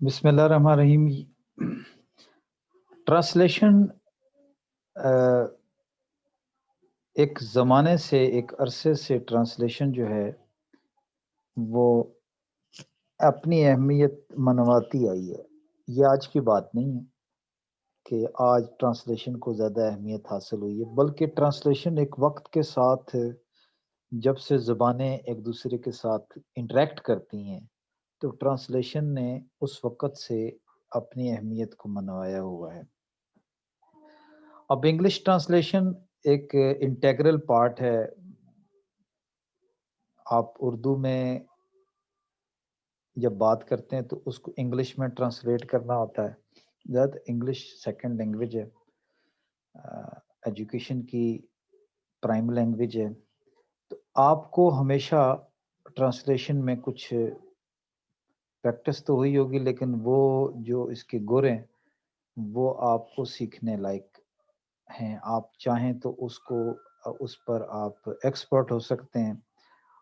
بسم اللہ الرحمن الرحیم. ٹرانسلیشن ایک زمانے سے ایک عرصے سے ٹرانسلیشن جو ہے وہ اپنی اہمیت منواتی آئی ہے. یہ آج کی بات نہیں ہے کہ آج ٹرانسلیشن کو زیادہ اہمیت حاصل ہوئی ہے، بلکہ ٹرانسلیشن ایک وقت کے ساتھ جب سے زبانیں ایک دوسرے کے ساتھ انٹریکٹ کرتی ہیں تو ٹرانسلیشن نے اس وقت سے اپنی اہمیت کو منوایا ہوا ہے. اب انگلش ٹرانسلیشن ایک انٹیگرل پارٹ ہے. آپ اردو میں جب بات کرتے ہیں تو اس کو انگلش میں ٹرانسلیٹ کرنا ہوتا ہے. زیادہ انگلش سیکنڈ لینگویج ہے، ایجوکیشن کی پرائم لینگویج ہے، تو آپ کو ہمیشہ ٹرانسلیشن میں کچھ پریکٹس تو ہوئی ہوگی، لیکن وہ جو اس کے گر ہیں وہ آپ کو سیکھنے لائق ہیں. آپ چاہیں تو اس پر آپ ایکسپرٹ ہو سکتے ہیں،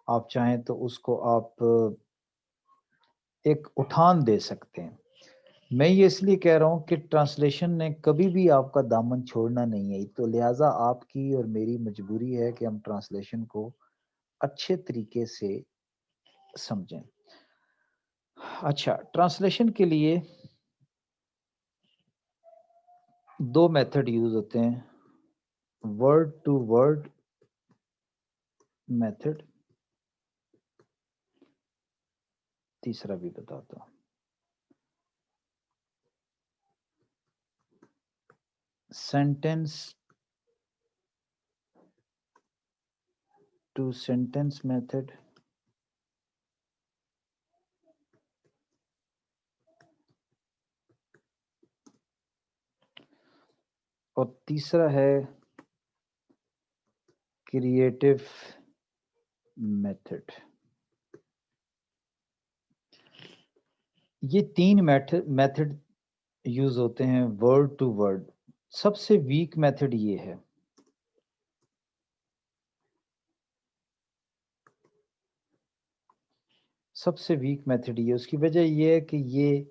آپ چاہیں تو اس کو آپ ایک اٹھان دے سکتے ہیں. میں یہ اس لیے کہہ رہا ہوں کہ ٹرانسلیشن نے کبھی بھی آپ کا دامن چھوڑنا نہیں ہے، تو لہٰذا آپ کی اور میری مجبوری ہے کہ ہم ٹرانسلیشن کو اچھے طریقے سے سمجھیں. اچھا، ٹرانسلیشن کے لیے دو میتھڈ یوز ہوتے ہیں، ورڈ ٹو ورڈ میتھڈ، تیسرا بھی بتاتا ہوں. سینٹینس ٹو سینٹینس میتھڈ، اور تیسرا ہے کریٹو میتھڈ. یہ تین میتھڈ یوز ہوتے ہیں ورڈ ٹو ورڈ. سب سے ویک میتھڈ یہ ہے. سب سے ویک میتھڈ یہ، اس کی وجہ یہ ہے کہ یہ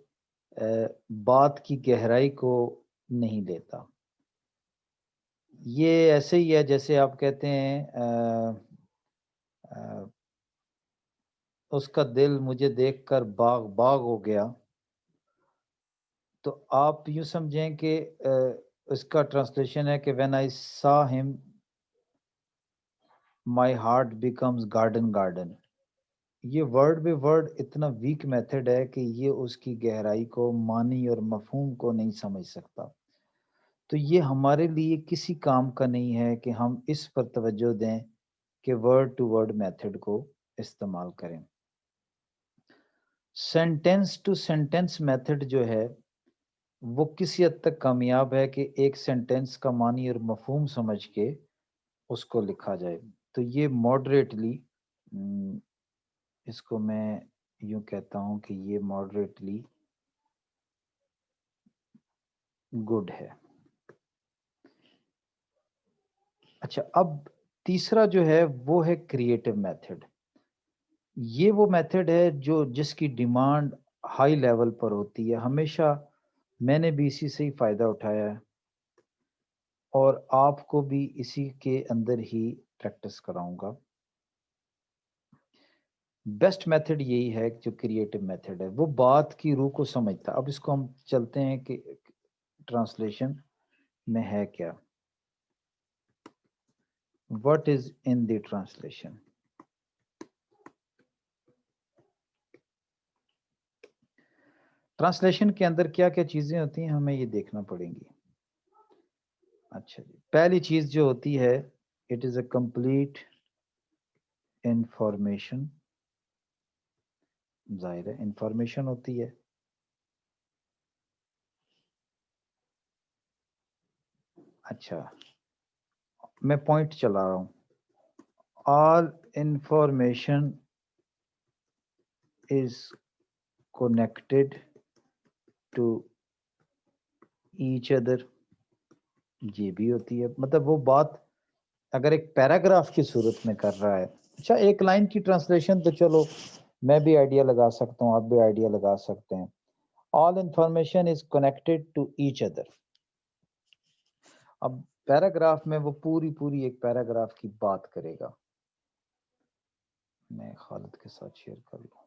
بات کی گہرائی کو نہیں دیتا. یہ ایسے ہی ہے جیسے آپ کہتے ہیں اس کا دل مجھے دیکھ کر باغ باغ ہو گیا، تو آپ یوں سمجھیں کہ اس کا ٹرانسلیشن ہے کہ when I saw him my heart becomes garden garden. یہ ورڈ بے ورڈ اتنا ویک میتھڈ ہے کہ یہ اس کی گہرائی کو، معنی اور مفہوم کو نہیں سمجھ سکتا. تو یہ ہمارے لیے کسی کام کا نہیں ہے کہ ہم اس پر توجہ دیں کہ ورڈ ٹو ورڈ میتھڈ کو استعمال کریں. سینٹینس ٹو سینٹینس میتھڈ جو ہے وہ کسی حد تک کامیاب ہے کہ ایک سینٹینس کا معنی اور مفہوم سمجھ کے اس کو لکھا جائے. تو یہ ماڈریٹلی، اس کو میں یوں کہتا ہوں کہ یہ ماڈریٹلی گڈ ہے. اچھا، اب تیسرا جو ہے وہ ہے کریٹو میتھڈ. یہ وہ میتھڈ ہے جس کی ڈیمانڈ ہائی لیول پر ہوتی ہے. ہمیشہ میں نے بھی اسی سے ہی فائدہ اٹھایا ہے اور آپ کو بھی اسی کے اندر ہی پریکٹس کراؤں گا. بیسٹ میتھڈ یہی ہے جو کریٹو میتھڈ ہے، وہ بات کی روح کو سمجھتا. اب اس کو ہم چلتے ہیں کہ ٹرانسلیشن میں ہے کیا. What is in the translation? Translation کے اندر کیا کیا چیزیں ہوتی ہیں ہمیں یہ دیکھنا پڑیں گی. اچھا جی، پہلی چیز جو ہوتی ہے it is a complete information. ظاہر ہے انفارمیشن ہوتی ہے. اچھا، میں پوائنٹ چلا رہا ہوں. All information is connected to each other. یہ بھی ہوتی ہے، مطلب وہ بات اگر ایک پیراگراف کی صورت میں کر رہا ہے. اچھا، ایک لائن کی ٹرانسلیشن تو چلو میں بھی آئیڈیا لگا سکتا ہوں، آپ بھی آئیڈیا لگا سکتے ہیں. All information is connected to each other. اب پیراگراف میں وہ پوری ایک پیراگراف کی بات کرے گا. میں خالد کے ساتھ شیئر کر لوں.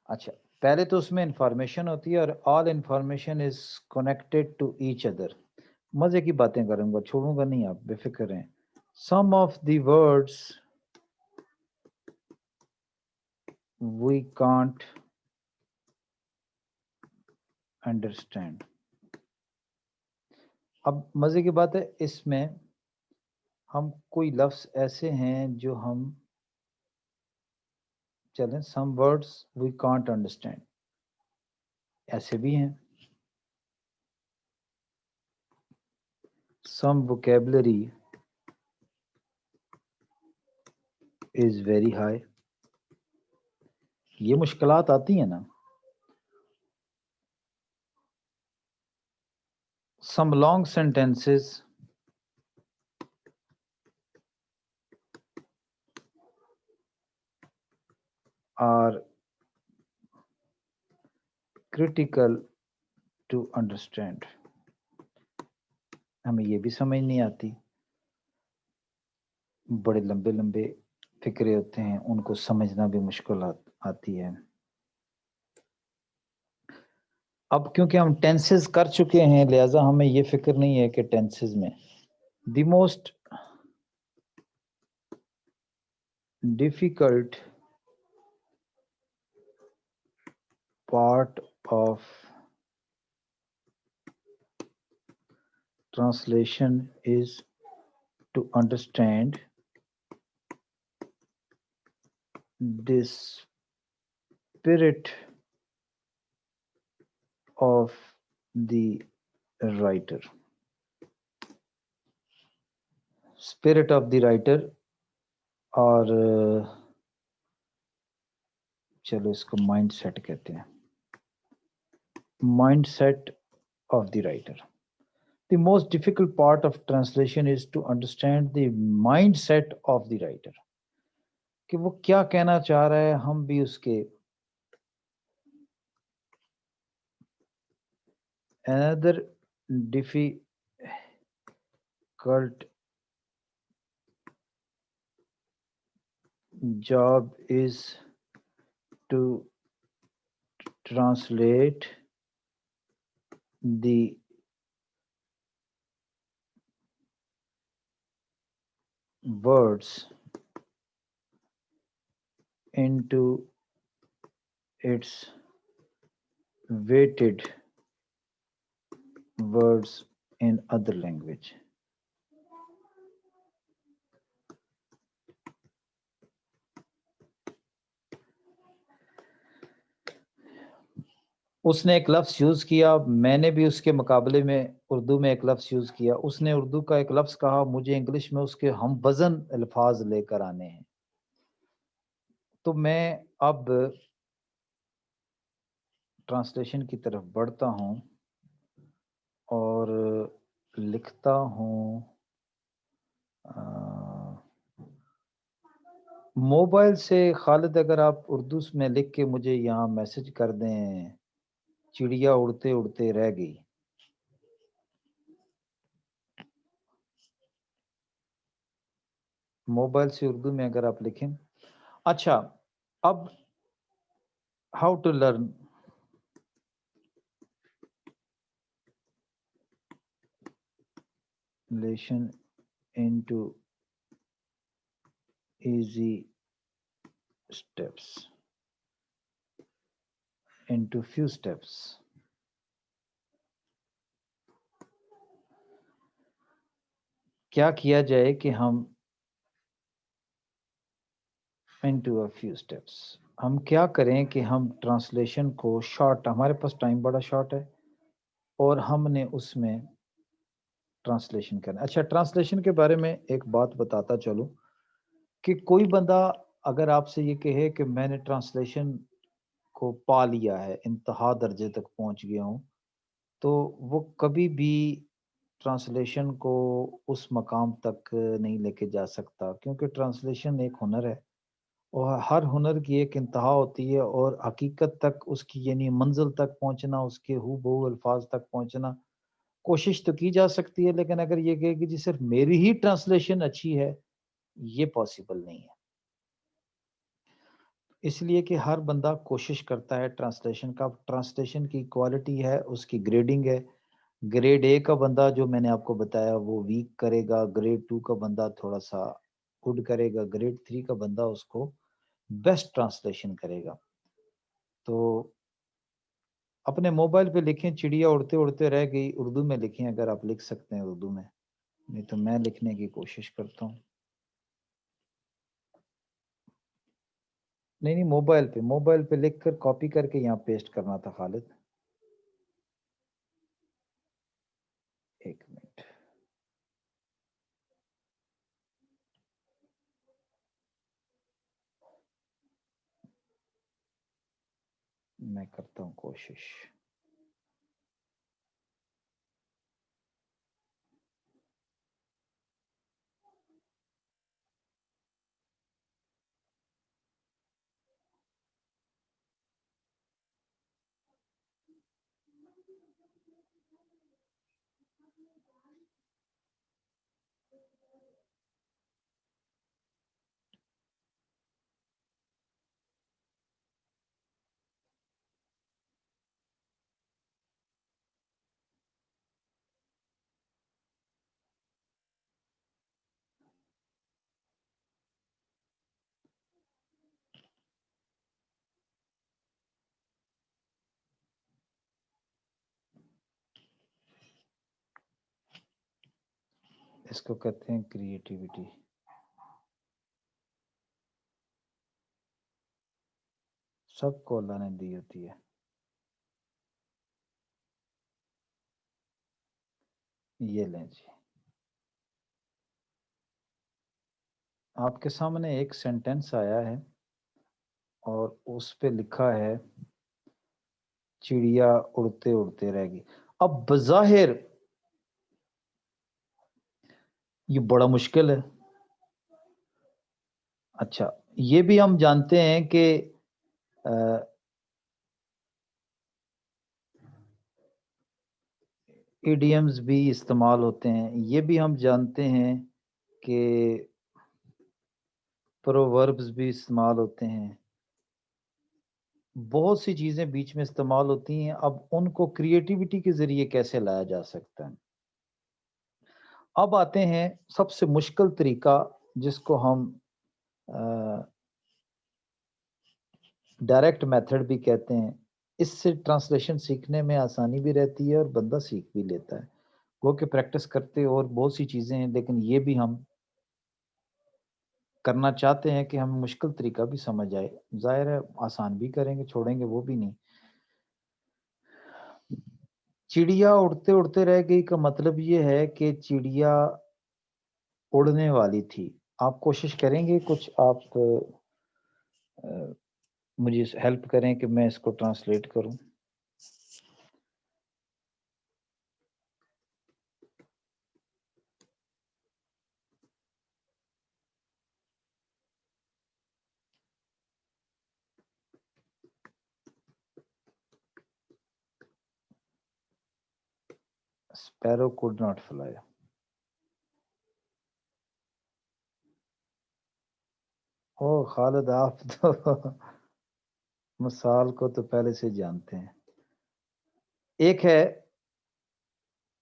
اچھا پہلے تو اس میں انفارمیشن ہوتی ہے اور all information is connected to each other. مزے کی باتیں کروں گا، چھوڑوں گا نہیں، آپ بے فکر رہیں. Some of the words we can't understand. اب مزے کی بات ہے، اس میں ہم کوئی لفظ ایسے ہیں جو ہم چلیں some words we can't understand ایسے بھی ہیں. Some vocabulary is very high. یہ مشکلات آتی ہیں نا. Some long sentences are critical to understand. ہمیں یہ بھی سمجھ نہیں آتی، بڑے لمبے فکرے ہوتے ہیں، ان کو سمجھنا بھی مشکل آتی ہے. اب کیونکہ ہم ٹینسز کر چکے ہیں لہٰذا ہمیں یہ فکر نہیں ہے کہ ٹینسز میں the most difficult part of translation is to understand the spirit of the writer. Spirit of the writer اور چلو اس کو مائنڈ سیٹ کہتے ہیں. Mindset of the writer. The most difficult part of translation is to understand the mindset of the writer. کہ وہ کیا کہنا چاہ رہا ہے، ہم بھی اس کے. Another difficult job is to translate the words into its weighted words in other language. اس نے ایک لفظ یوز کیا، میں نے بھی اس کے مقابلے میں اردو میں ایک لفظ یوز کیا. اس نے اردو کا ایک لفظ کہا، مجھے انگلش میں اس کے ہم وزن الفاظ لے کر آنے ہیں. تو میں اب ٹرانسلیشن کی طرف بڑھتا ہوں اور لکھتا ہوں. موبائل سے خالد اگر آپ اردو میں لکھ کے مجھے یہاں میسج کر دیں، چڑیا اڑتے اڑتے رہ گئی. موبائل سے اردو میں اگر آپ لکھیں. اچھا اب how to learn. Translation into easy steps. Into few steps. کیا کیا جائے کہ ہم into a few steps. ہم کیا کریں کہ ہم ٹرانسلیشن کو شارٹ، ہمارے پاس ٹائم بڑا شارٹ ہے اور ہم نے اس میں ٹرانسلیشن کرنا. اچھا ٹرانسلیشن کے بارے میں ایک بات بتاتا چلوں کہ کوئی بندہ اگر آپ سے یہ کہے کہ میں نے ٹرانسلیشن کو پا لیا ہے، انتہا درجے تک پہنچ گیا ہوں، تو وہ کبھی بھی ٹرانسلیشن کو اس مقام تک نہیں لے کے جا سکتا، کیونکہ ٹرانسلیشن ایک ہنر ہے اور ہر ہنر کی ایک انتہا ہوتی ہے، اور حقیقت تک اس کی یعنی منزل تک پہنچنا، اس کے ہو بہو الفاظ تک پہنچنا کوشش تو کی جا سکتی ہے، لیکن اگر یہ کہے کہ جی صرف میری ہی ٹرانسلیشن اچھی ہے، یہ پاسبل نہیں ہے۔ اس لیے کہ ہر بندہ کوشش کرتا ہے ٹرانسلیشن کا، ٹرانسلیشن کی کوالٹی ہے، اس کی گریڈنگ ہے۔ گریڈ اے کا بندہ جو میں نے آپ کو بتایا وہ ویک کرے گا، گریڈ 2 کا بندہ تھوڑا سا گڈ کرے گا، گریڈ 3 کا بندہ اس کو بیسٹ ٹرانسلیشن کرے گا۔ تو اپنے موبائل پہ لکھیں چڑیا اڑتے اڑتے رہ گئی، اردو میں لکھیں اگر آپ لکھ سکتے ہیں اردو میں، نہیں تو میں لکھنے کی کوشش کرتا ہوں۔ نہیں موبائل پہ لکھ کر کاپی کر کے یہاں پیسٹ کرنا تھا خالد۔ ایک منٹ میں کرتا ہوں کوشش۔ اس کو کہتے ہیں کریٹیوٹی۔ سب کو اللہ نے دی ہوتی ہے۔ یہ لیں جی، آپ کے سامنے ایک سینٹینس آیا ہے اور اس پہ لکھا ہے چڑیا اڑتے اڑتے رہ گئی۔ اب بظاہر یہ بڑا مشکل ہے۔ اچھا، یہ بھی ہم جانتے ہیں کہ ایڈیمز بھی استعمال ہوتے ہیں، یہ بھی ہم جانتے ہیں کہ پرووربز بھی استعمال ہوتے ہیں، بہت سی چیزیں بیچ میں استعمال ہوتی ہیں۔ اب ان کو کریٹیوٹی کے ذریعے کیسے لایا جا سکتا ہے؟ اب آتے ہیں سب سے مشکل طریقہ جس کو ہم ڈائریکٹ میتھڈ بھی کہتے ہیں۔ اس سے ٹرانسلیشن سیکھنے میں آسانی بھی رہتی ہے اور بندہ سیکھ بھی لیتا ہے، وہ کہ پریکٹس کرتے اور بہت سی چیزیں ہیں، لیکن یہ بھی ہم کرنا چاہتے ہیں کہ ہم مشکل طریقہ بھی سمجھ آئے، ظاہر ہے آسان بھی کریں گے، چھوڑیں گے وہ بھی نہیں۔ چڑیا اڑتے اڑتے رہ گئی کا مطلب یہ ہے کہ چڑیا اڑنے والی تھی۔ آپ کوشش کریں گے کچھ، آپ مجھے ہیلپ کریں کہ میں اس کو ٹرانسلیٹ کروں۔ sparrow could not fly۔ او خالد، آپ تو مثال کو تو پہلے سے جانتے ہیں۔ ایک ہے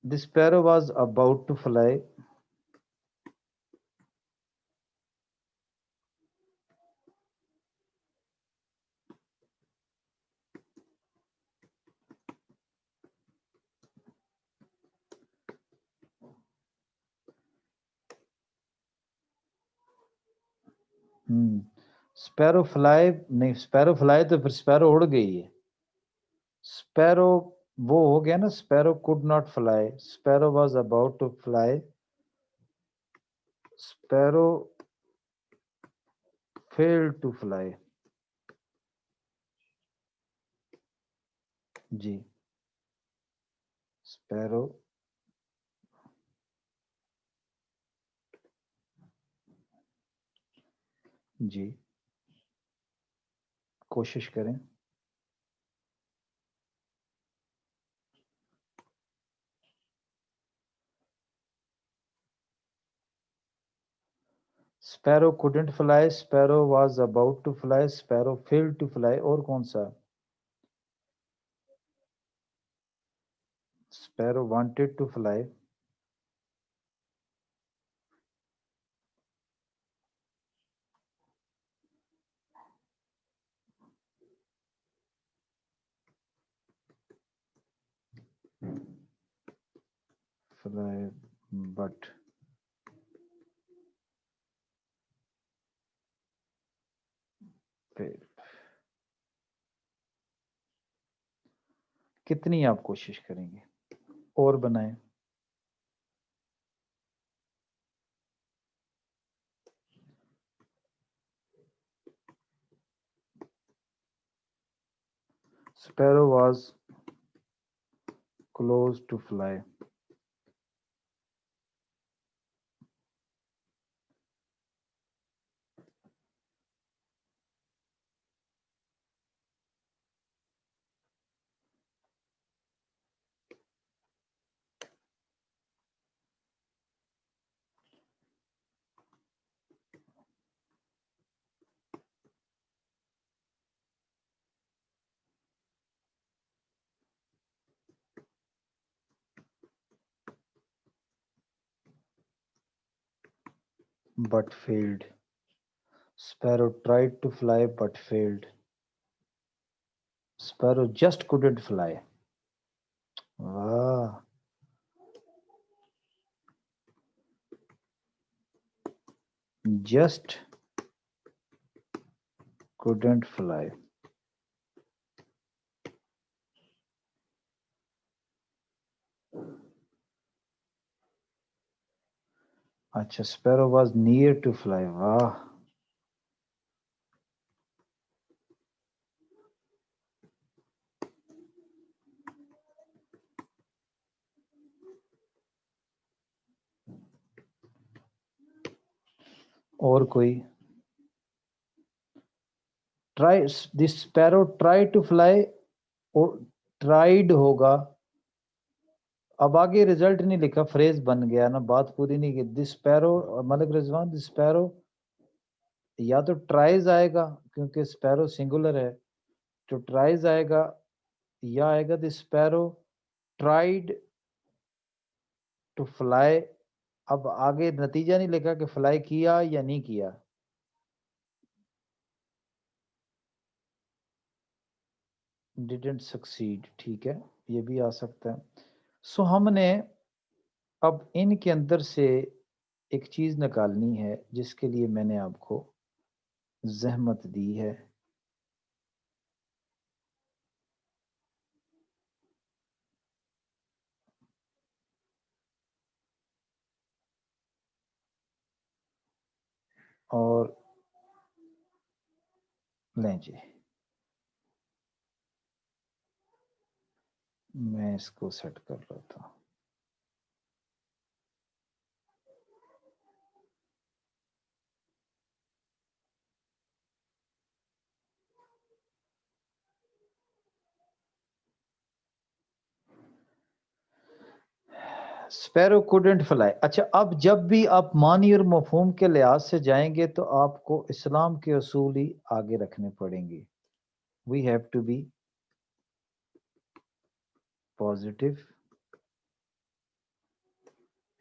the sparrow was about to fly۔ sparrow fly نہیں، sparrow fly تو پھر sparrow اڑ گئی ہے۔ sparrow وہ ہو گیا نا، sparrow could not fly، sparrow was about to fly، sparrow failed to fly. G sparrow جی کوشش کریں. sparrow couldn't fly, sparrow was about to fly, sparrow failed to fly. اور کون سا؟ sparrow wanted to fly. fly but failed. کتنی آپ کوشش کریں گے اور بنائیں؟ sparrow was close to fly. but failed. Sparrow tried to fly but failed. Sparrow just couldn't fly. واہ just couldn't fly. اچھا sparrow was near to fly. واہ اور کوئی؟ try this sparrow tried to fly اور tried ہوگا. اب آگے result نہیں لکھا، فریز بن گیا نا، بات پوری نہیں کی. دس اسپیرو ملک رضوان دس اسپیرو یا تو ٹرائز آئے گا کیونکہ اسپیرو سنگولر ہے تو ٹرائز آئے گا، یا آئے گا دس اسپیرو ٹرائیڈ ٹو فلائی. اب آگے نتیجہ نہیں لکھا کہ فلائی کیا یا نہیں کیا. ڈیڈنٹ سکسیڈ، ٹھیک ہے یہ بھی آ سکتا ہے. سو ہم نے اب ان کے اندر سے ایک چیز نکالنی ہے جس کے لیے میں نے آپ کو زحمت دی ہے. اور لیں جی میں اس کو سیٹ کر لیتا ہوں. Sparrow couldn't fly. اچھا اب جب بھی آپ معنی اور مفہوم کے لحاظ سے جائیں گے تو آپ کو اسلام کے اصول ہی آگے رکھنے پڑیں گے. We have to be positive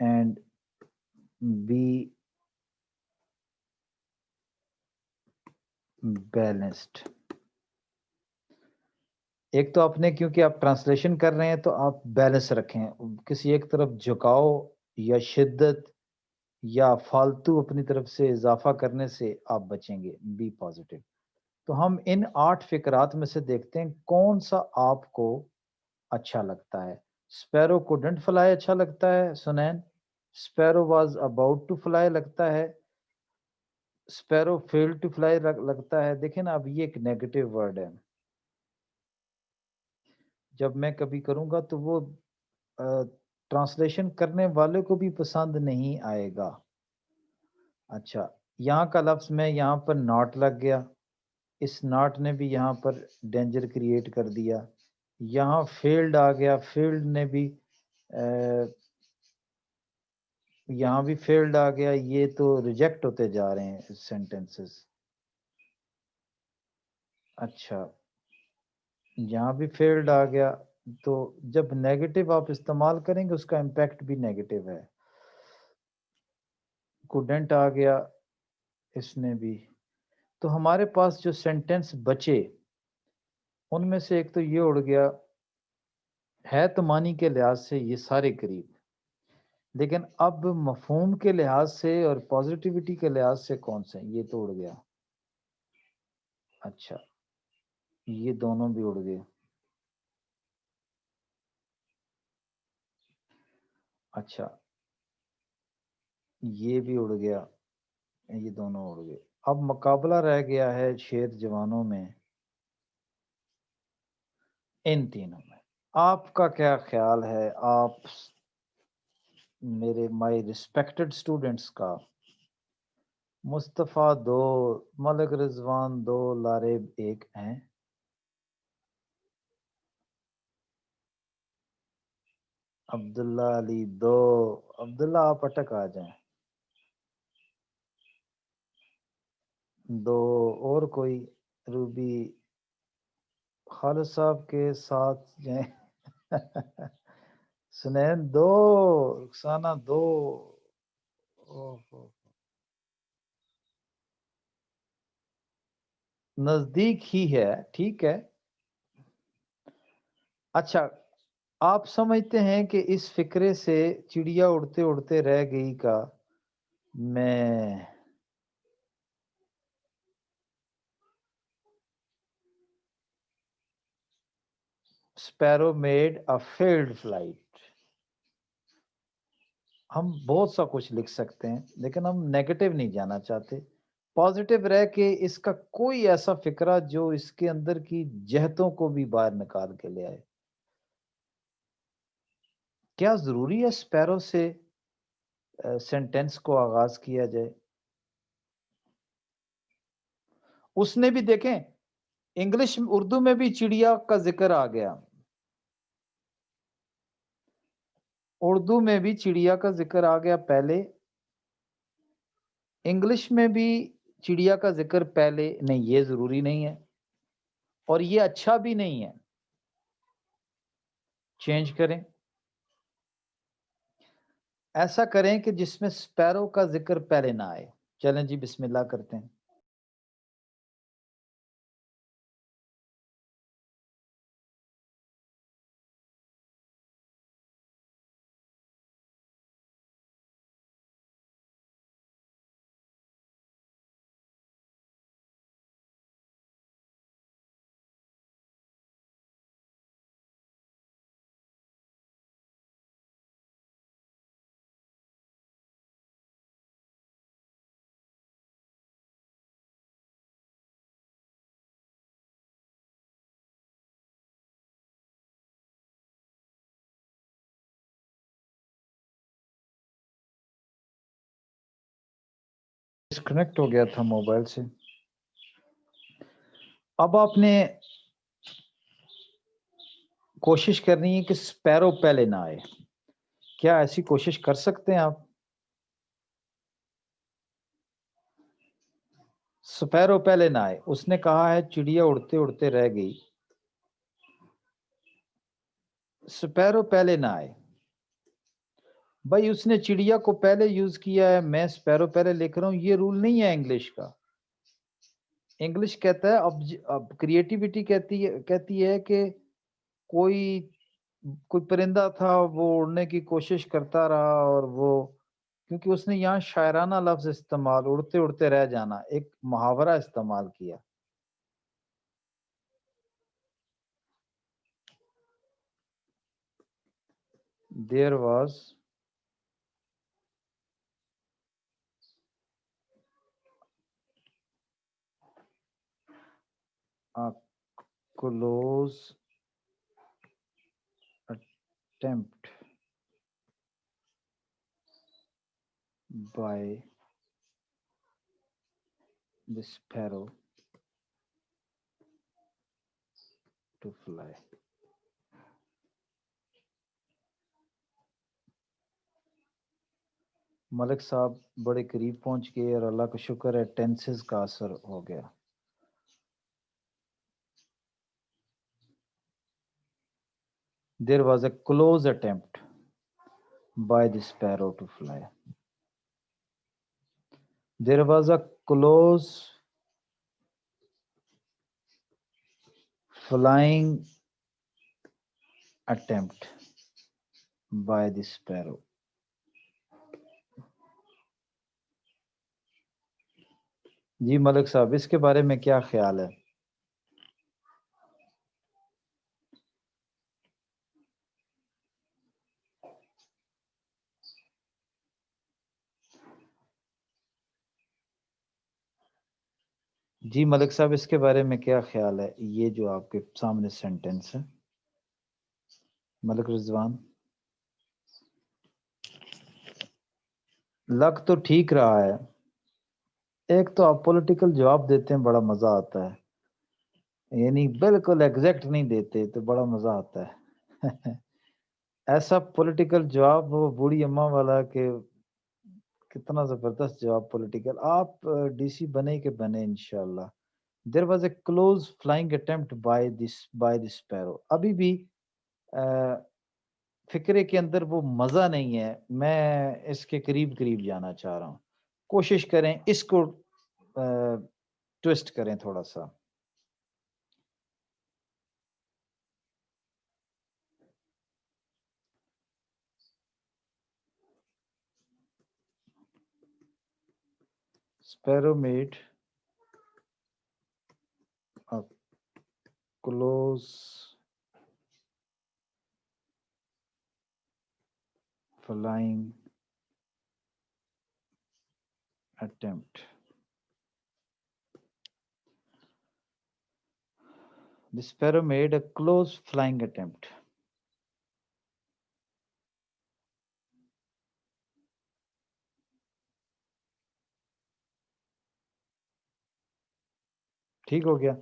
and be balanced. ایک تو آپ نے کیونکہ آپ ٹرانسلیشن کر رہے ہیں تو آپ بیلنس رکھیں، کسی ایک طرف جھکاؤ یا شدت یا فالتو اپنی طرف سے اضافہ کرنے سے آپ بچیں گے. Be positive. تو ہم ان 8 فقرات میں سے دیکھتے ہیں کون سا آپ کو اچھا لگتا ہے. اسپیرو کوڈنٹ فلائی اچھا لگتا ہے سنین، sparrow was about to fly لگتا ہے، اسپیرو فیل ٹو فلائی لگتا ہے. دیکھیں نا اب یہ ایک نیگیٹو ورڈ ہے. جب میں کبھی کروں گا تو وہ ٹرانسلیشن کرنے والے کو بھی پسند نہیں آئے گا. اچھا یہاں کا لفظ میں یہاں پر ناٹ لگ گیا، اس ناٹ نے بھی یہاں پر ڈینجر کریٹ کر دیا. یہاں فیلڈ آ گیا، فیلڈ نے بھی یہاں بھی فیلڈ آ گیا. یہ تو ریجیکٹ ہوتے جا رہے ہیں سینٹینسز. اچھا یہاں بھی فیلڈ آ گیا. تو جب نیگیٹو آپ استعمال کریں گے اس کا امپیکٹ بھی نیگیٹو ہے. کوڈنٹ آ گیا اس نے بھی. تو ہمارے پاس جو سینٹینس بچے ان میں سے ایک تو یہ اڑ گیا ہے، تو معنی کے لحاظ سے یہ سارے قریب، لیکن اب مفہوم کے لحاظ سے اور پازیٹیوٹی کے لحاظ سے کون سے ہیں؟ یہ تو اڑ گیا. اچھا یہ دونوں بھی اڑ گئے. اچھا یہ بھی اڑ گیا، یہ دونوں اڑ گئے. اب مقابلہ رہ گیا ہے شیر جوانوں میں ان تینوں میں. آپ کا کیا خیال ہے؟ آپ میرے مائی ریسپیکٹڈ اسٹوڈنٹس کا، مصطفیٰ دو، ملک رضوان دو، لارب ایک ہیں. عبداللہ علی دو. عبداللہ آپ اٹک آ جائیں. دو اور کوئی؟ روبی خالد صاحب کے ساتھ جائیں. سنین دو، رخسانہ دو. اوہو. نزدیک ہی ہے، ٹھیک ہے. اچھا آپ سمجھتے ہیں کہ اس فکرے سے چڑیا اڑتے اڑتے رہ گئی کا میں sparrow made a field flight. ہم بہت سا کچھ لکھ سکتے ہیں لیکن ہم نیگیٹو نہیں جانا چاہتے. پازیٹیو رہ کے اس کا کوئی ایسا فکرہ جو اس کے اندر کی جہتوں کو بھی باہر نکال کے لے آئے. کیا ضروری ہے اسپیرو سے سینٹینس کو آغاز کیا جائے؟ اس نے بھی دیکھیں انگلش اردو میں بھی چڑیا کا ذکر آ گیا، اردو میں بھی چڑیا کا ذکر آ گیا پہلے، انگلش میں بھی چڑیا کا ذکر پہلے. نہیں یہ ضروری نہیں ہے اور یہ اچھا بھی نہیں ہے. چینج کریں، ایسا کریں کہ جس میں سپیرو کا ذکر پہلے نہ آئے. چلیں جی بسم اللہ کرتے ہیں. ڈسکنیکٹ ہو گیا تھا موبائل سے. اب آپ نے کوشش کرنی ہے کہ سپیرو پہلے نہ آئے. کیا ایسی کوشش کر سکتے ہیں آپ؟ سپیرو پہلے نہ آئے. اس نے کہا ہے چڑیا اڑتے اڑتے رہ گئی، سپیرو پہلے نہ آئے. بھائی اس نے چڑیا کو پہلے یوز کیا ہے، میں سپیرو پہلے لکھ رہا ہوں. یہ رول نہیں ہے انگلش کا. انگلش کہتا ہے اب کریٹیوٹی کہتی ہے کہ کوئی کوئی پرندہ تھا وہ اڑنے کی کوشش کرتا رہا، اور وہ کیونکہ اس نے یہاں شاعرانہ لفظ استعمال، اڑتے اڑتے رہ جانا، ایک محاورہ استعمال کیا. There was a close attempt by the sparrow to fly. ملک صاحب بڑے قریب پہنچ گئے اور اللہ کا شکر ہے ٹینسز کا اثر ہو گیا. There was a close attempt by the sparrow to fly. There was a close flying attempt by the sparrow. جی ملک صاحب اس کے بارے میں کیا خیال ہے؟ جی ملک صاحب اس کے بارے میں کیا خیال ہے؟ یہ جو آپ کے سامنے سینٹنس ہے ملک رضوان. لگ تو ٹھیک رہا ہے. ایک تو آپ پولیٹیکل جواب دیتے ہیں بڑا مزہ آتا ہے، یعنی بالکل ایگزیکٹ نہیں دیتے تو بڑا مزہ آتا ہے. ایسا پولیٹیکل جواب وہ بوڑھی اماں والا کہ کتنا زبردست جواب پولیٹیکل. آپ ڈی سی بنے کہ بنے انشاءاللہ. There was a close flying attempt by this sparrow. ابھی بھی فکرے کے اندر وہ مزہ نہیں ہے. میں اس کے قریب قریب جانا چاہ رہا ہوں. کوشش کریں اس کو ٹویسٹ کریں تھوڑا سا. sparrow made a close flying attempt. The sparrow made a close flying attempt. ٹھیک ہو گیا.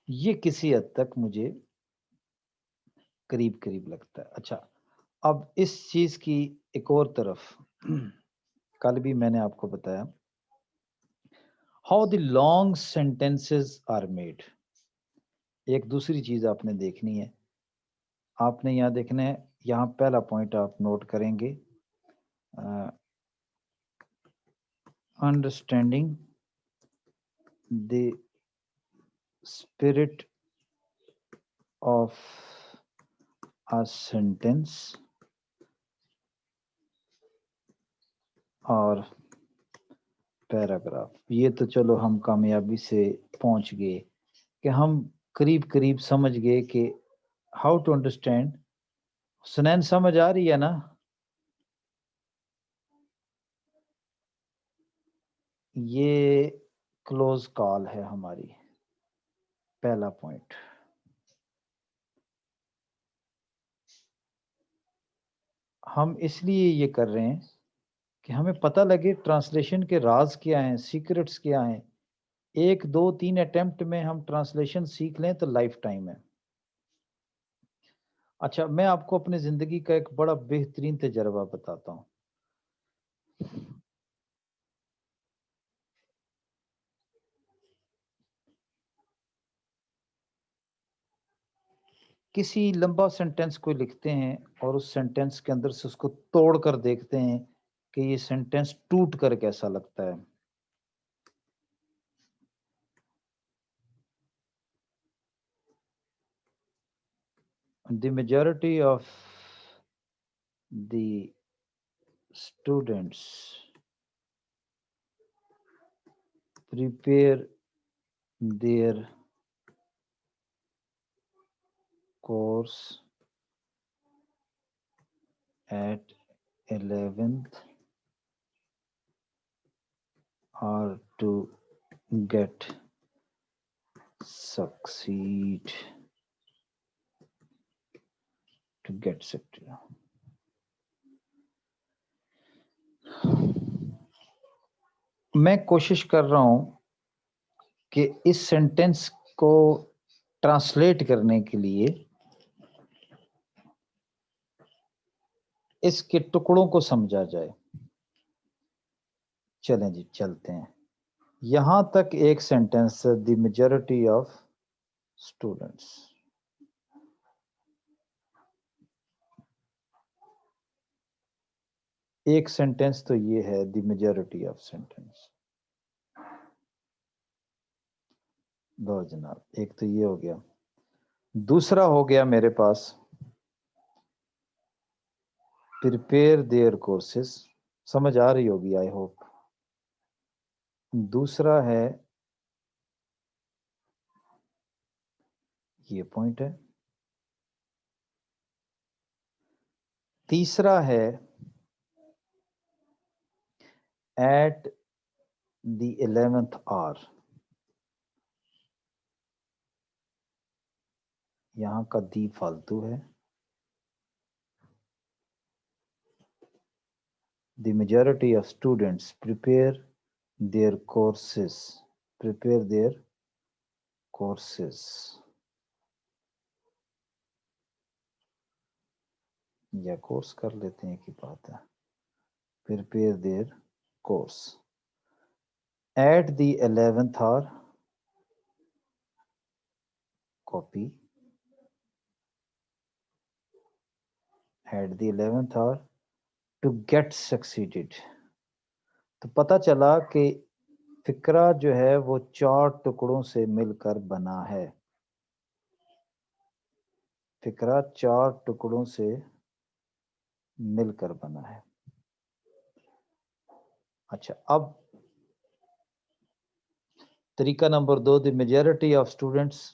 یہ کسی حد تک مجھے قریب قریب لگتا ہے. اچھا اب اس چیز کی ایک اور طرف کل بھی میں نے آپ کو بتایا how the long sentences are made. ایک دوسری چیز آپ نے دیکھنی ہے. آپ نے یہاں دیکھنا ہے، یہاں پہلا پوائنٹ آپ نوٹ کریں گے، understanding the spirit of a sentence اور پیراگراف. یہ تو چلو ہم کامیابی سے پہنچ گئے کہ ہم قریب قریب سمجھ گئے کہ ہاؤ ٹو انڈرسٹینڈ. سنین سمجھ آ رہی ہے نا؟ یہ کلوز کال ہے ہماری. پہلا پوائنٹ ہم اس لیے یہ کر رہے ہیں کہ ہمیں پتہ لگے ٹرانسلیشن کے راز کیا ہیں، سیکرٹس کیا ہیں. ایک دو تین اٹیمپٹ میں ہم ٹرانسلیشن سیکھ لیں تو لائف ٹائم ہے. اچھا میں آپ کو اپنی زندگی کا ایک بڑا بہترین تجربہ بتاتا ہوں. کسی لمبا سینٹینس کو لکھتے ہیں اور اس سینٹینس کے اندر سے اس کو توڑ کر دیکھتے ہیں کہ یہ سینٹینس ٹوٹ کر کیسا لگتا ہے. The majority of the students prepare their course at 11th or to get succeed to get succeed. میں کوشش کر رہا ہوں کہ اس سینٹینس کو ٹرانسلیٹ کرنے کے لیے اس کے ٹکڑوں کو سمجھا جائے. چلیں جی چلتے ہیں. یہاں تک ایک sentence the majority of students. ایک سینٹینس تو یہ ہے دی میجورٹی آف سینٹینس. لو جناب ایک تو یہ ہو گیا. دوسرا ہو گیا میرے پاس پریپیئر دیئر کورسز. سمجھ آ رہی ہوگی آئی ہوپ. دوسرا ہے یہ پوائنٹ ہے. تیسرا ہے ایٹ دی 11th hour. یہاں کا دی فالتو ہے. The majority of students prepare their courses. Prepare their courses یا کورس کر لیتے ہیں کی بات ہے. Prepare their course at the 11th hour. Copy at the 11th hour to get succeeded. تو پتہ چلا کہ فقرہ جو ہے وہ 4 ٹکڑوں سے مل کر بنا ہے. فقرہ 4 ٹکڑوں سے مل کر بنا ہے. اچھا اب طریقہ number 2 the majority of students.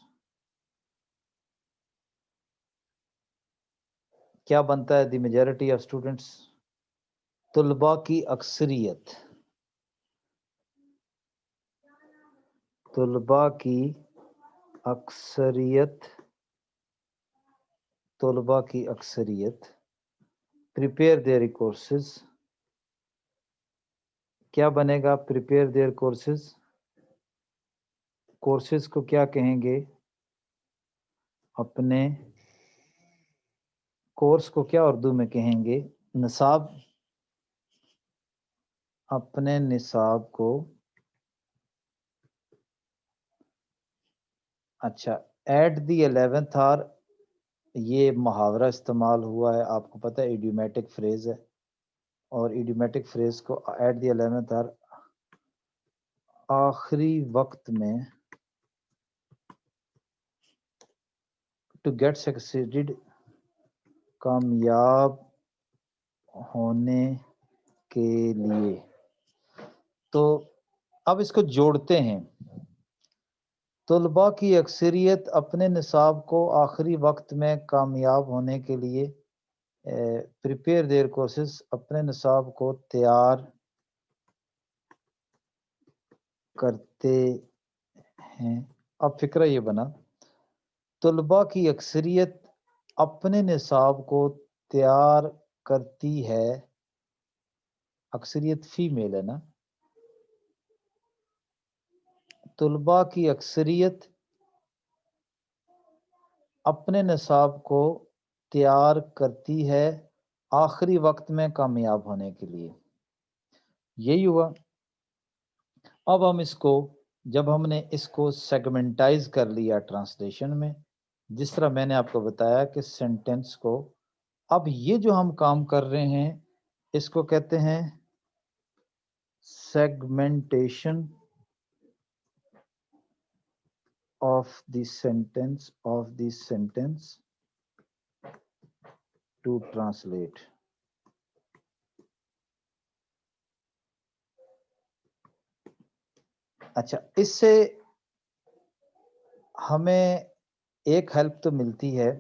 کیا بنتا ہے دی میجورٹی آف اسٹوڈنٹس؟ طلباء کی اکثریت. طلباء کی اکثریت. طلباء کی اکثریت پریپیئر دیئر کورسز. کیا بنے گا پریپیئر دیئر کورسز؟ کورسز کو کیا کہیں گے؟ اپنے کورس کو کیا اردو میں کہیں گے؟ نصاب. اپنے نصاب کو. اچھا ایٹ دی 11th hour یہ محاورہ استعمال ہوا ہے. آپ کو پتہ ہے ایڈیومیٹک فریز ہے اور ایڈیومیٹک فریز کو ایٹ دی 11th hour آخری وقت میں ٹو گیٹ سکسیڈڈ کامیاب ہونے کے لیے. تو اب اس کو جوڑتے ہیں. طلباء کی اکثریت اپنے نصاب کو آخری وقت میں کامیاب ہونے کے لیے پریپیئر دیئر کورسز اپنے نصاب کو تیار کرتے ہیں. اب فکرہ یہ بنا طلباء کی اکثریت اپنے نصاب کو تیار کرتی ہے. اکثریت فیمیل ہے نا. طلباء کی اکثریت اپنے نصاب کو تیار کرتی ہے آخری وقت میں کامیاب ہونے کے لیے. یہی ہوا. اب ہم اس کو جب ہم نے اس کو سیگمنٹائز کر لیا ٹرانسلیشن میں، جس طرح میں نے آپ کو بتایا کہ سینٹینس کو، اب یہ جو ہم کام کر رہے ہیں اس کو کہتے ہیں segmentation of the sentence to translate. اچھا اس سے ہمیں ایک ہیلپ تو ملتی ہے،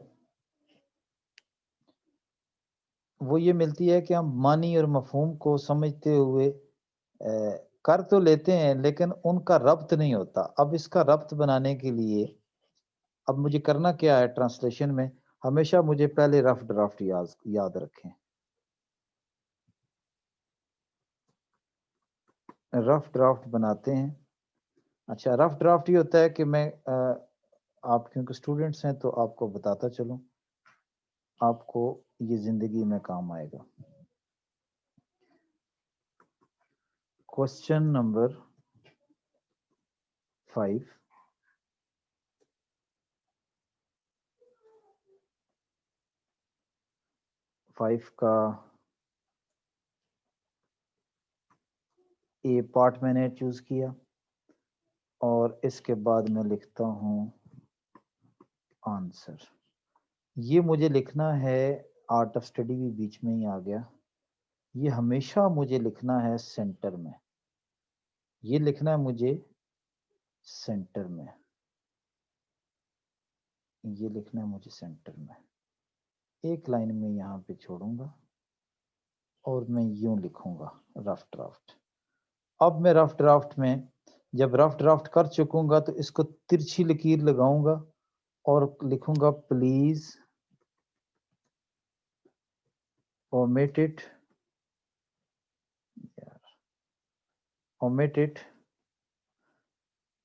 وہ یہ ملتی ہے کہ ہم معنی اور مفہوم کو سمجھتے ہوئے کر تو لیتے ہیں لیکن ان کا ربط نہیں ہوتا. اب اس کا ربط بنانے کے لیے اب مجھے کرنا کیا ہے ٹرانسلیشن میں، ہمیشہ مجھے پہلے رف ڈرافٹ یاد رکھیں. رف ڈرافٹ بناتے ہیں. اچھا رف ڈرافٹ یہ ہوتا ہے کہ میں آپ کیونکہ اسٹوڈنٹس ہیں تو آپ کو بتاتا چلوں، آپ کو یہ زندگی میں کام آئے گا. Question number 5. کا اے پارٹ میں نے چوز کیا اور اس کے بعد میں لکھتا ہوں آنسر. یہ مجھے لکھنا ہے، آرٹ آف اسٹڈی بھی بیچ میں ہی آ گیا. یہ ہمیشہ مجھے لکھنا ہے سینٹر میں، یہ لکھنا ہے مجھے سینٹر میں، یہ لکھنا ہے مجھے سینٹر میں. ایک لائن میں یہاں پہ چھوڑوں گا اور میں یوں لکھوں گا رف ڈرافٹ. اب میں رف ڈرافٹ میں جب رف ڈرافٹ کر چکوں گا تو اس کو ترچھی لکیر لگاؤں گا اور لکھوں گا please omit it omit it.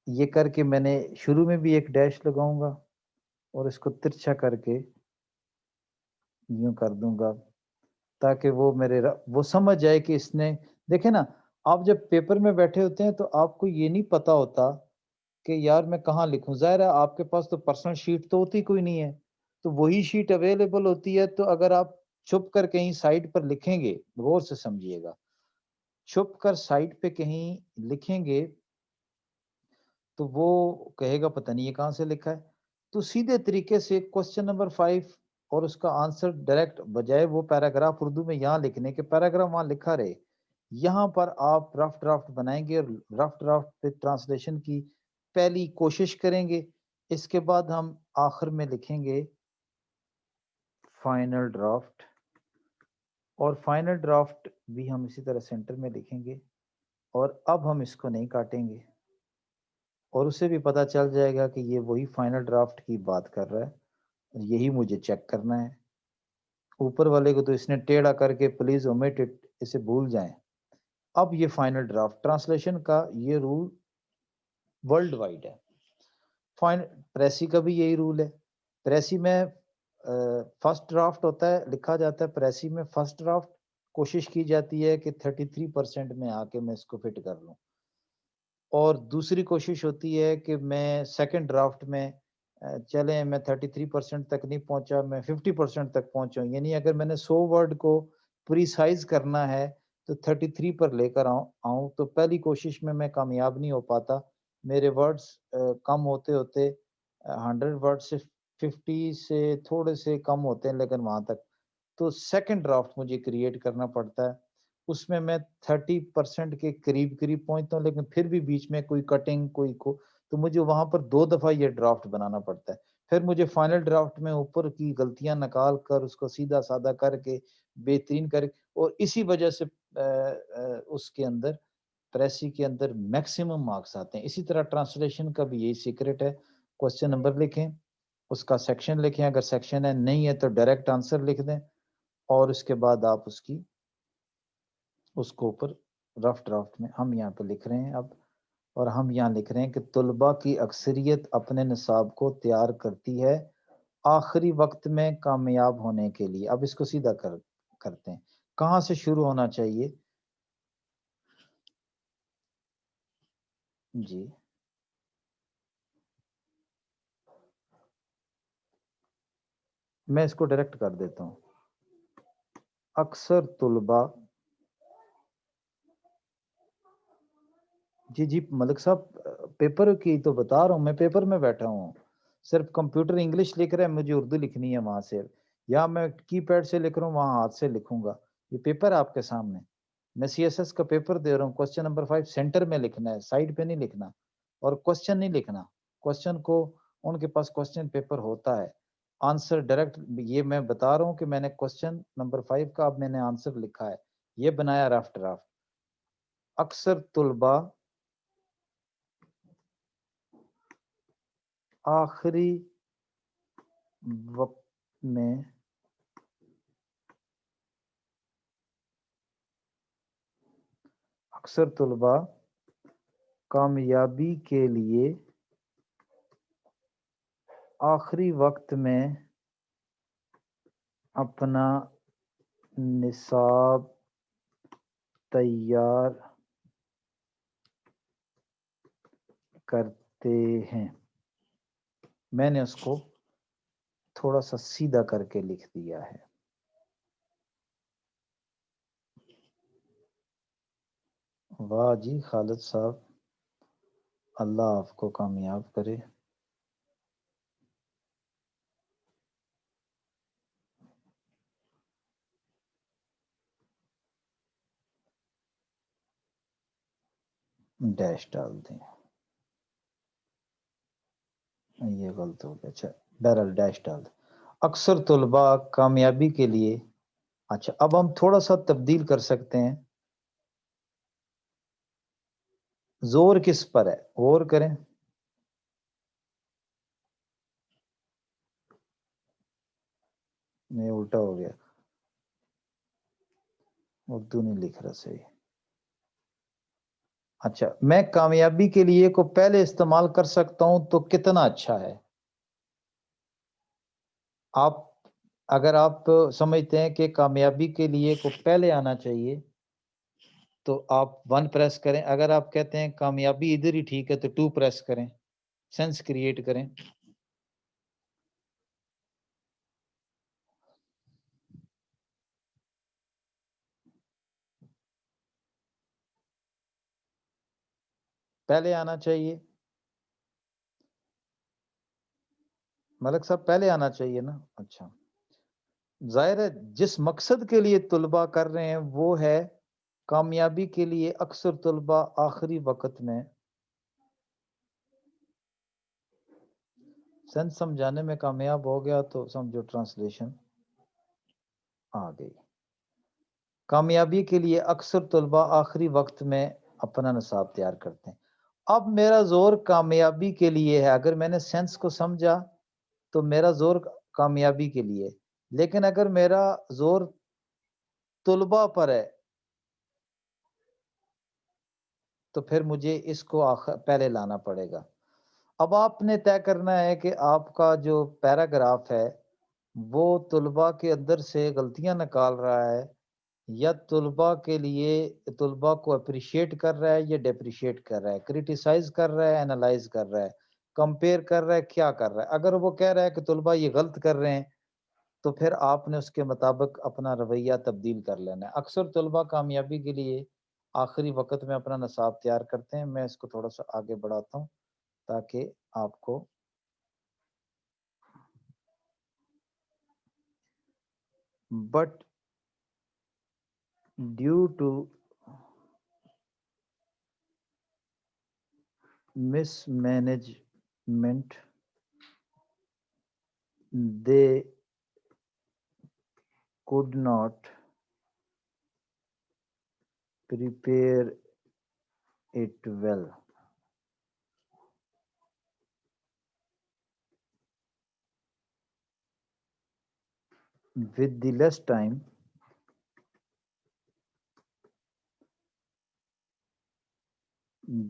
یہ کر کے میں نے شروع میں بھی ایک ڈیش لگاؤں گا اور اس کو ترچھا کر کے یوں کر دوں گا تاکہ وہ وہ سمجھ جائے کہ اس نے دیکھیں نا. آپ جب پیپر میں بیٹھے ہوتے ہیں تو آپ کو یہ نہیں پتا ہوتا کہ یار میں کہاں لکھوں. ظاہر ہے آپ کے پاس تو پرسنل شیٹ تو ہوتی کوئی نہیں ہے، تو وہی شیٹ اویلیبل ہوتی ہے. تو اگر آپ چھپ کر کہیں سائٹ پر لکھیں گے، غور سے سمجھیے گا، چھپ کر سائٹ پہ کہیں لکھیں گے تو وہ کہے گا پتہ نہیں یہ کہاں سے لکھا ہے. تو سیدھے طریقے سے کوسچن نمبر 5 اور اس کا آنسر ڈائریکٹ بجائے وہ پیراگراف اردو میں یہاں لکھنے کے پیراگراف وہاں لکھا رہے، یہاں پر آپ رف ڈرافٹ بنائیں گے اور رف ڈرافٹ پہ ٹرانسلیشن کی پہلی کوشش کریں گے. اس کے بعد ہم آخر میں لکھیں گے فائنل ڈرافٹ، اور فائنل ڈرافٹ بھی ہم اسی طرح سینٹر میں لکھیں گے. اور اب ہم اس کو نہیں کاٹیں گے اور اسے بھی پتا چل جائے گا کہ یہ وہی فائنل ڈرافٹ کی بات کر رہا ہے اور یہی مجھے چیک کرنا ہے. اوپر والے کو تو اس نے ٹیڑھا کر کے پلیز اومٹ اٹ اسے بھول جائیں. اب یہ فائنل ڈرافٹ ٹرانسلیشن کا یہ رول ورلڈ وائڈ ہے. پریسی کا بھی یہی رول ہے. پریسی میں فرسٹ ڈرافٹ ہوتا ہے، لکھا جاتا ہے پریسی میں فرسٹ ڈرافٹ، کوشش کی جاتی ہے کہ 33% میں آ کے میں اس کو فٹ کر لوں. اور دوسری کوشش ہوتی ہے کہ میں سیکنڈ ڈرافٹ میں چلیں میں 33% تک نہیں پہنچا، میں 50% تک پہنچا. یعنی اگر میں نے 100 ورڈ کو پریسائز کرنا ہے تو 33 پر لے کر آؤں تو پہلی کوشش میں کامیاب نہیں ہو پاتا. میرے ورڈز کم ہوتے ہوتے 100 ورڈ سے 50 سے تھوڑے سے کم ہوتے ہیں لیکن وہاں تک. تو سیکنڈ ڈرافٹ مجھے کریٹ کرنا پڑتا ہے، اس میں 30% کے قریب پہنچتا ہوں لیکن پھر بھی بیچ میں کوئی کٹنگ تو مجھے وہاں پر 2 دفعہ یہ ڈرافٹ بنانا پڑتا ہے. پھر مجھے فائنل ڈرافٹ میں اوپر کی غلطیاں نکال کر اس کو سیدھا سادہ کر کے بہترین کر کے، اور اسی وجہ سے اس کے اندر پریسی کے اندر میکسیمم مارکس آتے ہیں. اسی طرح ٹرانسلیشن کا بھی یہی سیکرٹ ہے. کوسچن نمبر لکھیں، اس کا سیکشن لکھیں، اگر سیکشن ہے نہیں ہے تو ڈائریکٹ آنسر لکھ دیں اور اس کے بعد آپ اس کو اوپر رف ڈرافٹ میں ہم یہاں پہ لکھ رہے ہیں اب. اور ہم یہاں لکھ رہے ہیں کہ طلباء کی اکثریت اپنے نصاب کو تیار کرتی ہے آخری وقت میں کامیاب ہونے کے لیے. اب اس کو سیدھا کرتے ہیں، کہاں سے شروع ہونا چاہیے جی. میں اس کو ڈائریکٹ کر دیتا ہوں. اکثر طلباء، جی ملک صاحب پیپر کی تو بتا رہا ہوں، میں پیپر میں بیٹھا ہوں، صرف کمپیوٹر انگلش لکھ رہا ہے، مجھے اردو لکھنی ہے وہاں سے، یا میں کی پیڈ سے لکھ رہا ہوں وہاں ہاتھ سے لکھوں گا. یہ پیپر ہے آپ کے سامنے، میں سی ایس ایس کا پیپر دے رہا ہوں. کوسچن نمبر 5 سینٹر میں لکھنا ہے، سائڈ پہ نہیں لکھنا، اور کوسچن نہیں لکھنا. کوسچن کو ان کے پاس کوسچن پیپر ہوتا ہے، آنسر ڈائریکٹ. یہ میں بتا رہا ہوں کہ میں نے کوسچن نمبر 5 کا اب میں نے آنسر لکھا ہے، یہ بنایا رف ڈرافٹ. اکثر طلبہ آخری وقت میں کامیابی کے لیے آخری وقت میں اپنا نصاب تیار کرتے ہیں. میں نے اس کو تھوڑا سا سیدھا کر کے لکھ دیا ہے. واہ جی خالد صاحب، اللہ آپ کو کامیاب کرے. ڈیش ڈال دیں، یہ غلط ہو گیا. اچھا بیرل ڈیش ڈال دیں. اکثر طلباء کامیابی کے لیے. اچھا اب ہم تھوڑا سا تبدیل کر سکتے ہیں. زور کس پر ہے؟ غور کریں. نہیں الٹا ہو گیا، اردو نہیں لکھ رہا صحیح. اچھا میں کامیابی کے لیے کو پہلے استعمال کر سکتا ہوں تو کتنا اچھا ہے. آپ اگر آپ سمجھتے ہیں کہ کامیابی کے لیے کو پہلے آنا چاہیے تو آپ 1 پریس کریں. اگر آپ کہتے ہیں کامیابی ادھر ہی ٹھیک ہے تو 2 پریس کریں، سینس کریٹ کریں. پہلے آنا چاہیے ملک صاحب، پہلے آنا چاہیے نا. اچھا ظاہر ہے جس مقصد کے لیے طلباء کر رہے ہیں وہ ہے کامیابی کے لیے اکثر طلباء آخری وقت میں. سینس سمجھانے میں کامیاب ہو گیا تو سمجھو ٹرانسلیشن آ گئی. کامیابی کے لیے اکثر طلباء آخری وقت میں اپنا نصاب تیار کرتے ہیں. اب میرا زور کامیابی کے لیے ہے. اگر میں نے سینس کو سمجھا تو میرا زور کامیابی کے لیے. لیکن اگر میرا زور طلباء پر ہے تو پھر مجھے اس کو پہلے لانا پڑے گا. اب آپ نے طے کرنا ہے کہ آپ کا جو پیراگراف ہے وہ طلباء کے اندر سے غلطیاں نکال رہا ہے یا طلباء کے لیے طلباء کو اپریشیٹ کر رہا ہے یا ڈیپریشیٹ کر رہا ہے، کرٹیسائز کر رہا ہے، اینالائز کر رہا ہے، کمپیئر کر رہا ہے، کیا کر رہا ہے. اگر وہ کہہ رہا ہے کہ طلباء یہ غلط کر رہے ہیں تو پھر آپ نے اس کے مطابق اپنا رویہ تبدیل کر لینا ہے. اکثر طلباء کامیابی کے لیے آخری وقت میں اپنا نصاب تیار کرتے ہیں. میں اس کو تھوڑا سا آگے بڑھاتا ہوں تاکہ آپ کو but due to mismanagement they could not prepare it well. With the less time,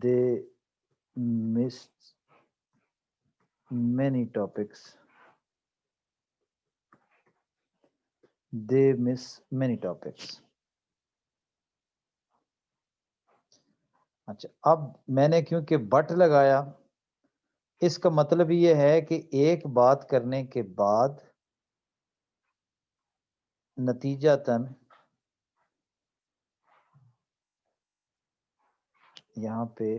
they missed many topics. They miss many topics. اچھا اب میں نے کیونکہ بٹ لگایا، اس کا مطلب یہ ہے کہ ایک بات کرنے کے بعد نتیجتاً یہاں پہ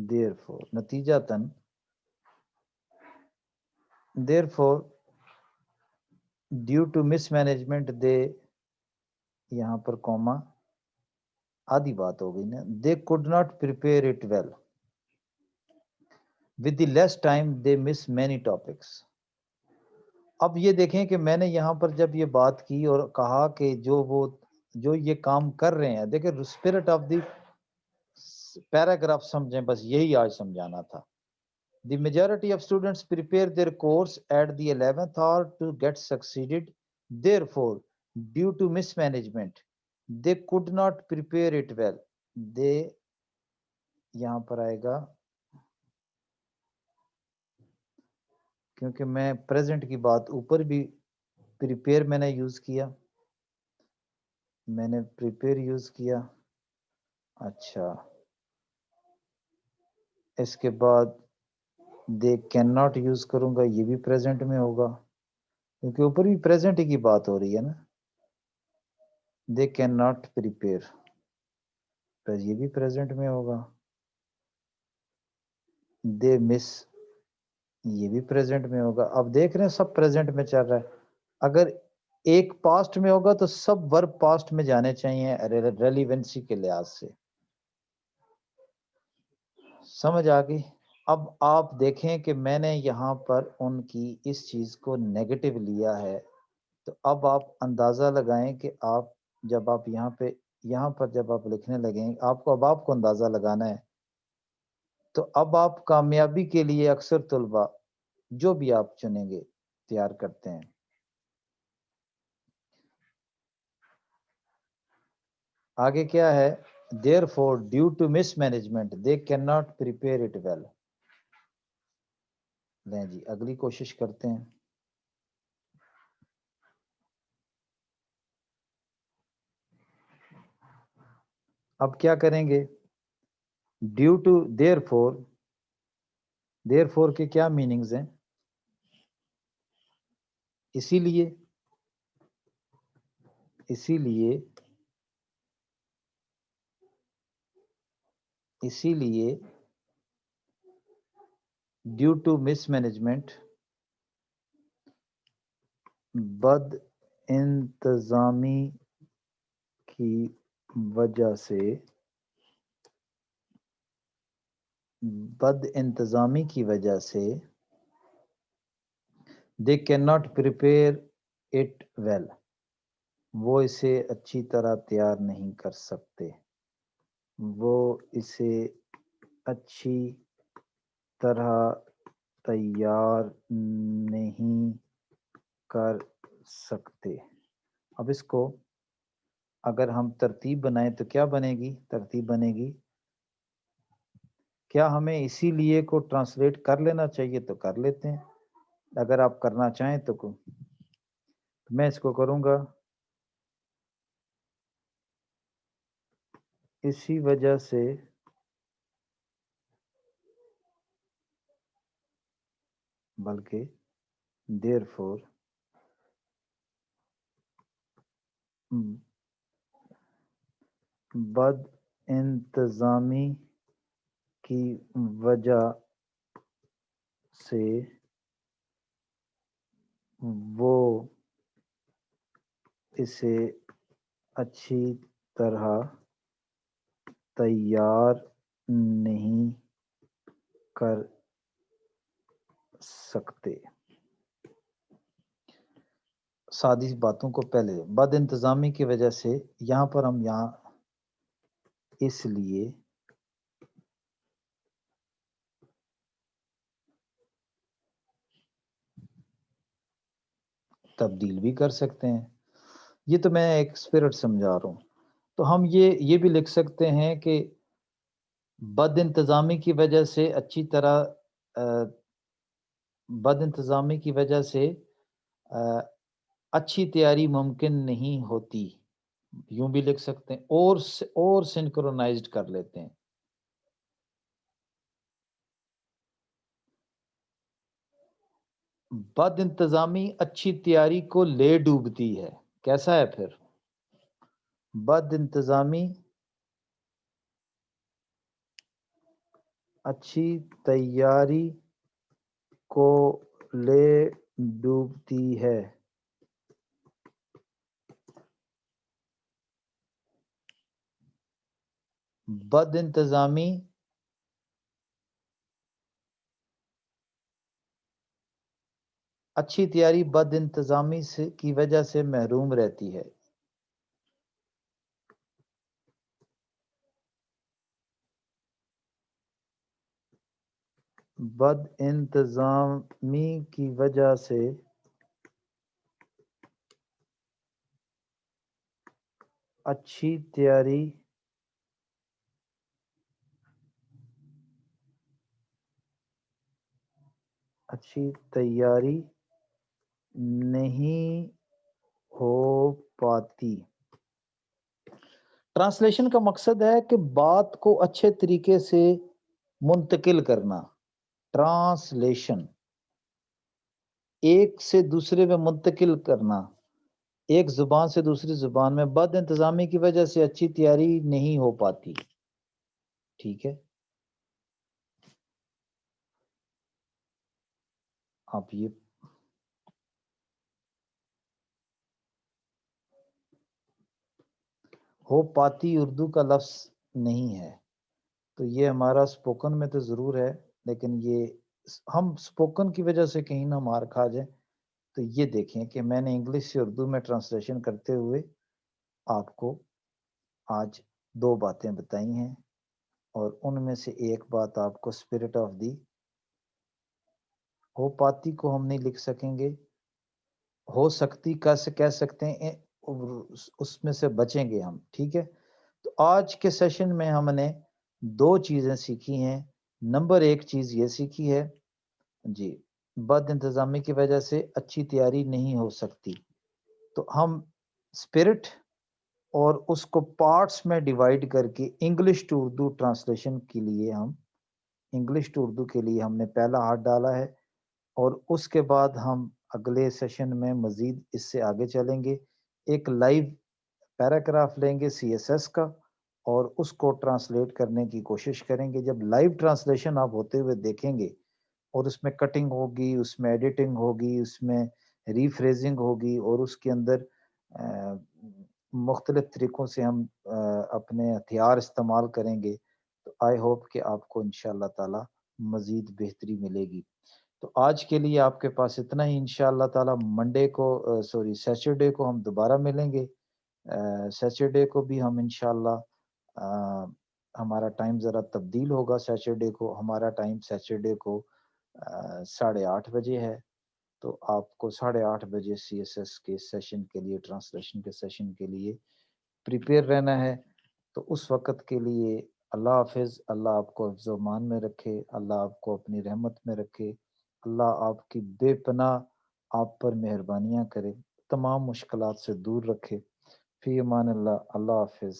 therefore نتیجتاً therefore due to mismanagement they یہاں پر کوما آدھی بات ہو گئی نا. they could not prepare it well. with the less time they miss many topics. اب یہ دیکھیں کہ میں نے یہاں پر جب یہ بات کی اور کہا کہ جو وہ جو یہ کام کر رہے ہیں. دیکھیں اسپرٹ آف دی پیراگراف سمجھیں, بس یہی آج سمجھانا تھا. The majority of students prepare their course at the 11th hour to get succeeded. Therefore, due to mismanagement, they could not prepare it well. They یہاں پر آئے گا کیونکہ میں پریزنٹ کی بات اوپر بھی پریپیئر میں نے یوز کیا, میں نے پریپیئر یوز کیا. اچھا, اس کے بعد دے کین ناٹ یوز کروں گا, یہ بھی پریزنٹ میں ہوگا کیونکہ اوپر بھی پریزنٹ کی بات ہو رہی ہے نا. دے کین ناٹ پریپیئر, یہ بھی پریزنٹ میں ہوگا. دے مس, یہ بھی پریزنٹ میں ہوگا. اب دیکھ رہے ہیں سب پریزنٹ میں چل رہا ہے. اگر ایک پاسٹ میں ہوگا تو سب ورب پاسٹ میں جانے چاہیے ریلیونسی کے لحاظ سے. سمجھ آ گئی؟ اب آپ دیکھیں کہ میں نے یہاں پر ان کی اس چیز کو نیگیٹو لیا ہے, تو اب آپ اندازہ لگائیں کہ آپ جب آپ یہاں پر جب آپ لکھنے لگیں آپ کو اندازہ لگانا ہے. تو اب آپ کامیابی کے لیے اکثر طلبہ جو بھی آپ چنیں گے تیار کرتے ہیں. آگے کیا ہے؟ Therefore, due to mismanagement, they cannot prepare it well. لیں جی اگلی کوشش کرتے ہیں. اب کیا کریں گے؟ ڈیو ٹو دیر فور کے کیا میننگز ہیں؟ اسی لیے ڈیو ٹو مس مینجمنٹ, بد انتظامی کی وجہ سے they cannot prepare it well. وہ اسے اچھی طرح تیار نہیں کر سکتے. وہ اسے اچھی طرح تیار نہیں کر سکتے. اب اس کو اگر ہم ترتیب بنائیں تو کیا بنے گی؟ ترتیب بنے گی, کیا ہمیں اسی لیے کو ٹرانسلیٹ کر لینا چاہیے تو کر لیتے ہیں, اگر آپ کرنا چاہیں تو میں اس کو کروں گا اسی وجہ سے بلکہ therefore بد انتظامی کی وجہ سے وہ اسے اچھی طرح تیار نہیں کر سکتے. سادی باتوں کو پہلے بد انتظامی کی وجہ سے, یہاں پر ہم اس لیے تبدیل بھی کر سکتے ہیں. یہ تو میں ایک اسپرٹ سمجھا رہا ہوں. تو ہم یہ بھی لکھ سکتے ہیں کہ بد انتظامی کی وجہ سے اچھی تیاری ممکن نہیں ہوتی, یوں بھی لکھ سکتے ہیں, اور سنکرونائزڈ کر لیتے ہیں. بد انتظامی اچھی تیاری کو لے ڈوبتی ہے. کیسا ہے پھر؟ بد انتظامی اچھی تیاری کو لے ڈوبتی ہے. بد انتظامی اچھی تیاری بد انتظامی کی وجہ سے محروم رہتی ہے. بد انتظامی کی وجہ سے اچھی تیاری نہیں ہو پاتی۔ ٹرانسلیشن کا مقصد ہے کہ بات کو اچھے طریقے سے منتقل کرنا۔ ٹرانسلیشن ایک سے دوسرے میں منتقل کرنا، ایک زبان سے دوسری زبان میں۔ بد انتظامی کی وجہ سے اچھی تیاری نہیں ہو پاتی، ٹھیک ہے۔ آپ یہ ہو پاتی اردو کا لفظ نہیں ہے، تو یہ ہمارا سپوکن میں تو ضرور ہے، لیکن یہ ہم سپوکن کی وجہ سے کہیں نہ مار کھا جائیں۔ تو یہ دیکھیں کہ میں نے انگلش سے اردو میں ٹرانسلیشن کرتے ہوئے آپ کو آج 2 باتیں بتائی ہیں، اور ان میں سے ایک بات آپ کو اسپرٹ آف دی ہو پاتی کو ہم نہیں لکھ سکیں گے، ہو سکتی کیسے کہہ سکتے ہیں، اس میں سے بچیں گے ہم، ٹھیک ہے۔ تو آج کے سیشن میں ہم نے 2 چیزیں سیکھی ہیں۔ نمبر 1 چیز یہ سیکھی ہے جی، بد انتظامی کی وجہ سے اچھی تیاری نہیں ہو سکتی۔ تو ہم اسپرٹ اور اس کو پارٹس میں ڈیوائیڈ کر کے انگلش ٹو اردو ٹرانسلیشن کے لیے انگلش ٹو اردو کے لیے ہم نے پہلا ہاتھ ڈالا ہے، اور اس کے بعد ہم اگلے سیشن میں مزید اس سے آگے چلیں گے۔ ایک لائیو پیراگراف لیں گے CSS کا، اور اس کو ٹرانسلیٹ کرنے کی کوشش کریں گے۔ جب لائیو ٹرانسلیشن آپ ہوتے ہوئے دیکھیں گے، اور اس میں کٹنگ ہوگی، اس میں ایڈیٹنگ ہوگی، اس میں ریفریزنگ ہوگی، اور اس کے اندر مختلف طریقوں سے ہم اپنے ہتھیار استعمال کریں گے، تو آئی ہوپ کہ آپ کو انشاءاللہ تعالی مزید بہتری ملے گی۔ تو آج کے لیے آپ کے پاس اتنا ہی۔ انشاءاللہ تعالی منڈے کو سیچرڈے کو ہم دوبارہ ملیں گے۔ سیچرڈے کو بھی ہم انشاءاللہ ہمارا ٹائم ذرا تبدیل ہوگا۔ سیچرڈے کو ہمارا ٹائم سیچرڈے کو 8:30 بجے ہے، تو آپ کو 8:30 بجے CSS کے سیشن کے لیے، ٹرانسلیشن کے سیشن کے لیے پریپیئر رہنا ہے۔ تو اس وقت کے لیے اللہ حافظ۔ اللہ آپ کو حفظ و امان میں رکھے، اللہ آپ کو اپنی رحمت میں رکھے، اللہ آپ کی بے پناہ آپ پر مہربانیاں کرے، تمام مشکلات سے دور رکھے۔ فی امان اللہ، اللہ حافظ۔